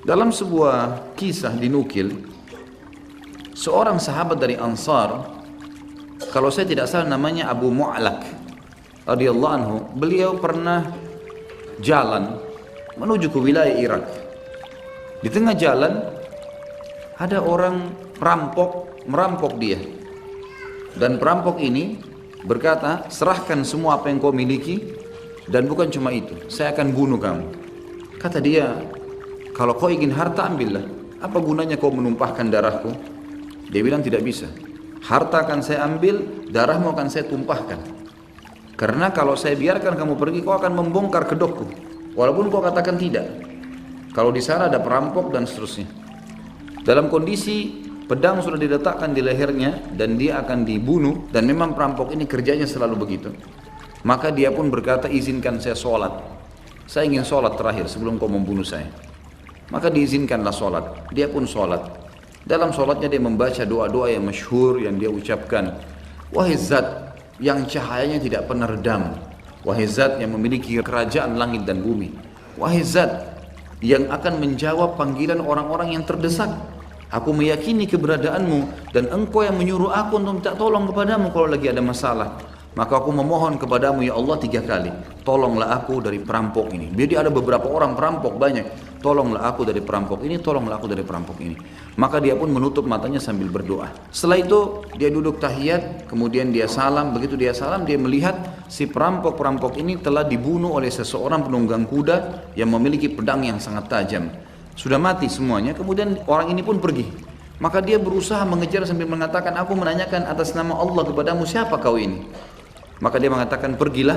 Dalam sebuah kisah dinukil, seorang sahabat dari Ansar, kalau saya tidak salah namanya Abu Mu'lak radhiyallahu anhu, beliau pernah jalan menuju ke wilayah Irak. Di tengah jalan ada orang merampok dia. Dan perampok ini berkata, serahkan semua apa yang kau miliki, dan bukan cuma itu, saya akan bunuh kamu. Kata dia, kalau kau ingin harta ambillah, apa gunanya kau menumpahkan darahku? Dia bilang tidak bisa, harta akan saya ambil, darahmu akan saya tumpahkan. Karena kalau saya biarkan kamu pergi, kau akan membongkar kedokku, walaupun kau katakan tidak. Kalau di sana ada perampok dan seterusnya. Dalam kondisi pedang sudah diletakkan di lehernya dan dia akan dibunuh, dan memang perampok ini kerjanya selalu begitu. Maka dia pun berkata, izinkan saya sholat. Saya ingin sholat terakhir sebelum kau membunuh saya. Maka diizinkanlah sholat. Dia pun sholat. Dalam sholatnya dia membaca doa-doa yang masyhur yang dia ucapkan. Wahai zat yang cahayanya tidak pernah redam. Wahai zat yang memiliki kerajaan langit dan bumi. Wahai zat yang akan menjawab panggilan orang-orang yang terdesak. Aku meyakini keberadaanmu dan engkau yang menyuruh aku untuk minta tolong kepadamu kalau lagi ada masalah. Maka aku memohon kepadamu ya Allah 3 kali. Tolonglah aku dari perampok ini. Jadi ada beberapa orang perampok banyak. Tolonglah aku dari perampok ini, tolonglah aku dari perampok ini. Maka dia pun menutup matanya sambil berdoa. Setelah itu dia duduk tahiyat, kemudian dia salam. Begitu dia salam, dia melihat si perampok-perampok ini telah dibunuh oleh seseorang penunggang kuda yang memiliki pedang yang sangat tajam. Sudah mati semuanya, kemudian orang ini pun pergi. Maka dia berusaha mengejar sambil mengatakan, aku menanyakan atas nama Allah kepadamu, siapa kau ini? Maka dia mengatakan, pergilah,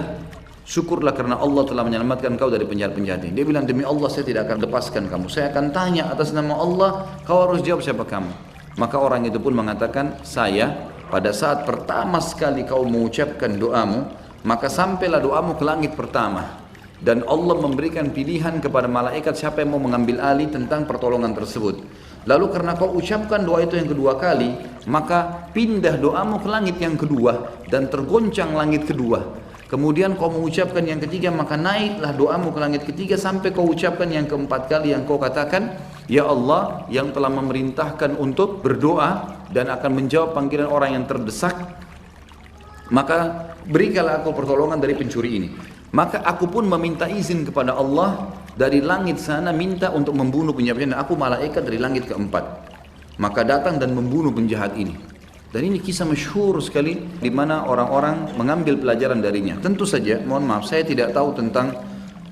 syukurlah karena Allah telah menyelamatkan kau dari penjahat-penjahat ini. Dia bilang, demi Allah saya tidak akan lepaskan kamu, saya akan tanya atas nama Allah, kau harus jawab siapa kamu. Maka orang itu pun mengatakan, saya pada saat pertama sekali kau mengucapkan doamu, maka sampailah doamu ke langit pertama. Dan Allah memberikan pilihan kepada malaikat siapa yang mau mengambil alih tentang pertolongan tersebut. Lalu karena kau ucapkan doa itu yang kedua kali, maka pindah doamu ke langit yang kedua dan tergoncang langit kedua. Kemudian kau mengucapkan yang ketiga, maka naiklah doamu ke langit ketiga sampai kau ucapkan yang keempat kali yang kau katakan, ya Allah yang telah memerintahkan untuk berdoa dan akan menjawab panggilan orang yang terdesak, maka berikanlah aku pertolongan dari pencuri ini. Maka aku pun meminta izin kepada Allah dari langit sana, minta untuk membunuh penjahat, dan aku malaikat dari langit keempat. Maka datang dan membunuh penjahat ini. Dan ini kisah masyhur sekali di mana orang-orang mengambil pelajaran darinya. Tentu saja, mohon maaf, saya tidak tahu tentang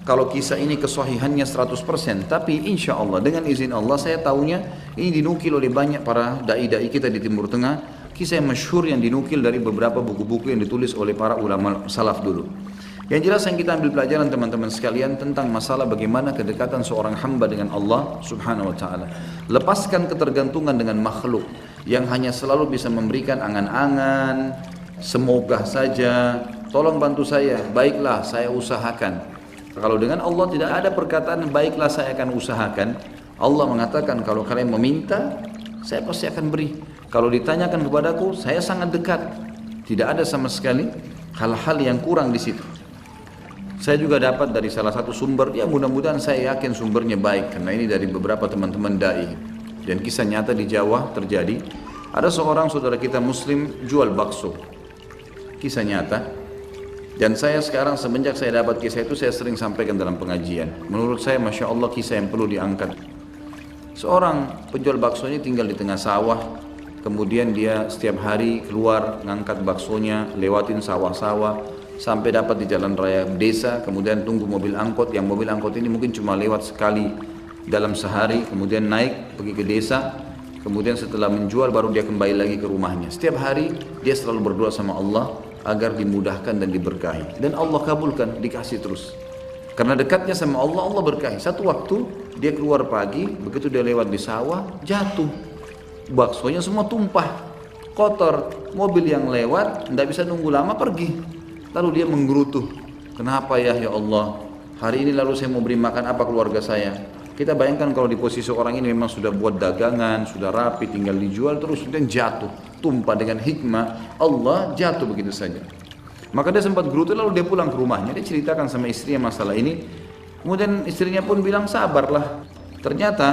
kalau kisah ini kesahihannya 100%, tapi insya Allah dengan izin Allah saya tahunya ini dinukil oleh banyak para dai-dai kita di Timur Tengah. Kisah yang masyhur yang dinukil dari beberapa buku-buku yang ditulis oleh para ulama salaf dulu. Yang jelas yang kita ambil pelajaran teman-teman sekalian tentang masalah bagaimana kedekatan seorang hamba dengan Allah subhanahu wa ta'ala. Lepaskan ketergantungan dengan makhluk yang hanya selalu bisa memberikan angan-angan, semoga saja, tolong bantu saya, baiklah saya usahakan. Kalau dengan Allah tidak ada perkataan baiklah saya akan usahakan. Allah mengatakan kalau kalian meminta, saya pasti akan beri. Kalau ditanyakan kepadaku, saya sangat dekat. Tidak ada sama sekali hal-hal yang kurang di situ. Saya juga dapat dari salah satu sumber, ya mudah-mudahan saya yakin sumbernya baik, karena ini dari beberapa teman-teman dai. Dan kisah nyata di Jawa terjadi. Ada seorang saudara kita muslim jual bakso. Kisah nyata. Dan saya sekarang semenjak saya dapat kisah itu, saya sering sampaikan dalam pengajian. Menurut saya, Masya Allah, kisah yang perlu diangkat. Seorang penjual bakso ini tinggal di tengah sawah. Kemudian dia setiap hari keluar ngangkat baksonya, lewatin sawah-sawah, sampai dapat di jalan raya desa, kemudian tunggu mobil angkot. Yang mobil angkot ini mungkin cuma lewat sekali dalam sehari, kemudian naik pergi ke desa, kemudian setelah menjual baru dia kembali lagi ke rumahnya. Setiap hari dia selalu berdoa sama Allah agar dimudahkan dan diberkahi, dan Allah kabulkan, dikasih terus. Karena dekatnya sama Allah, Allah berkahi. Satu waktu dia keluar pagi, begitu dia lewat di sawah, jatuh, baksonya semua tumpah, kotor. Mobil yang lewat tidak bisa nunggu lama, pergi. Lalu dia menggerutu, kenapa ya Allah, hari ini lalu saya mau beri makan apa keluarga saya. Kita bayangkan kalau di posisi orang ini memang sudah buat dagangan, sudah rapi, tinggal dijual, terus kemudian jatuh, tumpah. Dengan hikmah Allah jatuh begitu saja. Maka dia sempat gerutu, lalu dia pulang ke rumahnya, dia ceritakan sama istrinya masalah ini. Kemudian istrinya pun bilang, sabarlah, Ternyata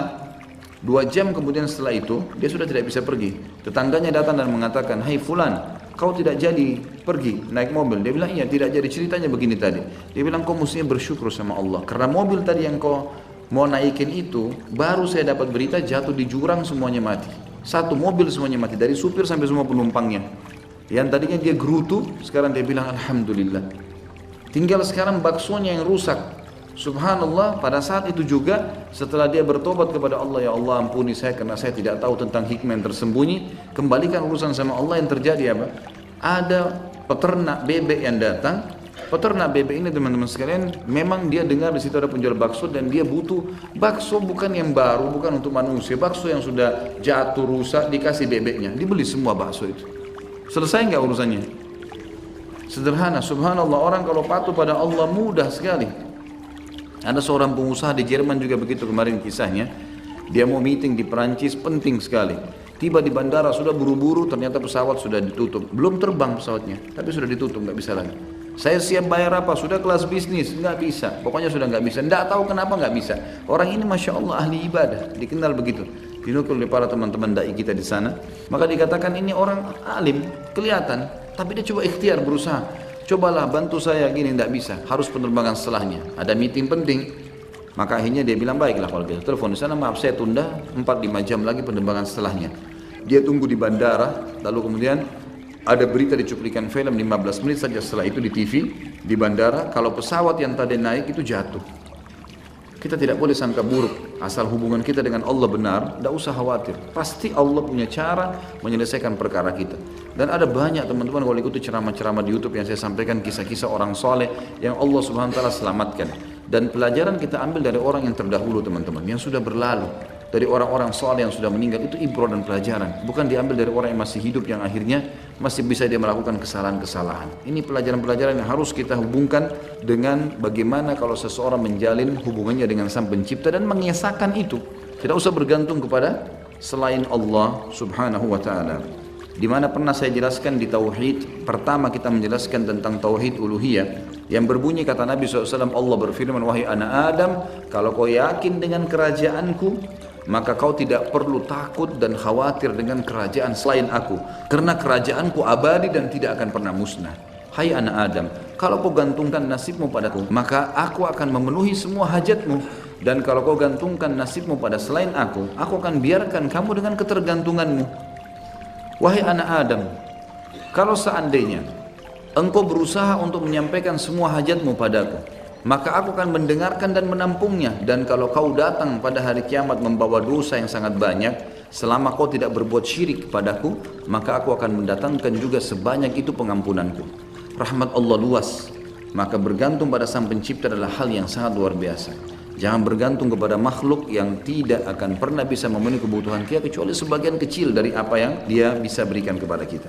2 jam kemudian setelah itu dia sudah tidak bisa pergi. Tetangganya datang dan mengatakan, "Hai fulan, kau tidak jadi pergi naik mobil." Dia bilang, "Iya, tidak jadi." Ceritanya begini tadi. Dia bilang, "Kau mestinya bersyukur sama Allah karena mobil tadi yang kau mau naikin itu, baru saya dapat berita jatuh di jurang semuanya mati. Satu mobil semuanya mati, dari supir sampai semua penumpangnya. Yang tadinya dia gerutu, sekarang dia bilang alhamdulillah. Tinggal sekarang baksonya yang rusak." Subhanallah, pada saat itu juga setelah dia bertobat kepada Allah, "Ya Allah ampuni saya karena saya tidak tahu tentang hikmah yang tersembunyi." Kembalikan urusan sama Allah. Yang terjadi apa? Ada peternak bebek yang datang. Peternak bebek ini teman-teman sekalian, memang dia dengar di situ ada penjual bakso dan dia butuh bakso bukan yang baru, bukan untuk manusia, bakso yang sudah jatuh rusak, dikasih bebeknya, dibeli semua bakso itu. Selesai nggak urusannya? Sederhana. Subhanallah, orang kalau patuh pada Allah mudah sekali. Ada seorang pengusaha di Jerman juga begitu kemarin kisahnya. Dia mau meeting di Perancis, penting sekali. Tiba di bandara sudah buru-buru, ternyata pesawat sudah ditutup. Belum terbang pesawatnya, tapi sudah ditutup, nggak bisa lagi. Saya siap bayar apa? Sudah kelas bisnis, nggak bisa. Pokoknya sudah nggak bisa. Nggak tahu kenapa nggak bisa. Orang ini masya Allah ahli ibadah, dikenal begitu. Dinukil oleh para teman-teman dai kita di sana. Maka dikatakan ini orang alim, kelihatan, tapi dia coba ikhtiar berusaha. Cobalah bantu saya gini, tidak bisa, harus penerbangan setelahnya, ada meeting penting. Maka akhirnya dia bilang, baiklah kalau gitu, telepon di sana, maaf saya tunda 4-5 jam lagi penerbangan setelahnya. Dia tunggu di bandara, lalu kemudian ada berita di cuplikan film 15 menit saja setelah itu di TV, di bandara, kalau pesawat yang tadi naik itu jatuh. Kita tidak boleh sangka buruk, asal hubungan kita dengan Allah benar, tidak usah khawatir. Pasti Allah punya cara menyelesaikan perkara kita. Dan ada banyak teman-teman kalau ikuti ceramah-ceramah di YouTube yang saya sampaikan, kisah-kisah orang soleh yang Allah Subhanahu Wa Taala selamatkan. Dan pelajaran kita ambil dari orang yang terdahulu teman-teman, yang sudah berlalu. Dari orang-orang soleh yang sudah meninggal, itu ibrah dan pelajaran. Bukan diambil dari orang yang masih hidup yang akhirnya masih bisa dia melakukan kesalahan-kesalahan. Ini pelajaran-pelajaran yang harus kita hubungkan dengan bagaimana kalau seseorang menjalin hubungannya dengan Sang Pencipta dan mengesahkan itu. Tidak usah bergantung kepada selain Allah Subhanahu wa taala. Di mana pernah saya jelaskan di tauhid, pertama kita menjelaskan tentang tauhid uluhiyah yang berbunyi kata Nabi SAW, Allah berfirman, "Wahai anak Adam, kalau kau yakin dengan kerajaanku, maka kau tidak perlu takut dan khawatir dengan kerajaan selain aku, karena kerajaanku abadi dan tidak akan pernah musnah." Hai anak Adam, kalau kau gantungkan nasibmu padaku, maka aku akan memenuhi semua hajatmu. Dan kalau kau gantungkan nasibmu pada selain aku akan biarkan kamu dengan ketergantunganmu. Wahai anak Adam, kalau seandainya engkau berusaha untuk menyampaikan semua hajatmu padaku, maka aku akan mendengarkan dan menampungnya. Dan kalau kau datang pada hari kiamat membawa dosa yang sangat banyak, selama kau tidak berbuat syirik padaku, maka aku akan mendatangkan juga sebanyak itu pengampunanku. Rahmat Allah luas, maka bergantung pada Sang Pencipta adalah hal yang sangat luar biasa. Jangan bergantung kepada makhluk yang tidak akan pernah bisa memenuhi kebutuhan kita kecuali sebagian kecil dari apa yang dia bisa berikan kepada kita.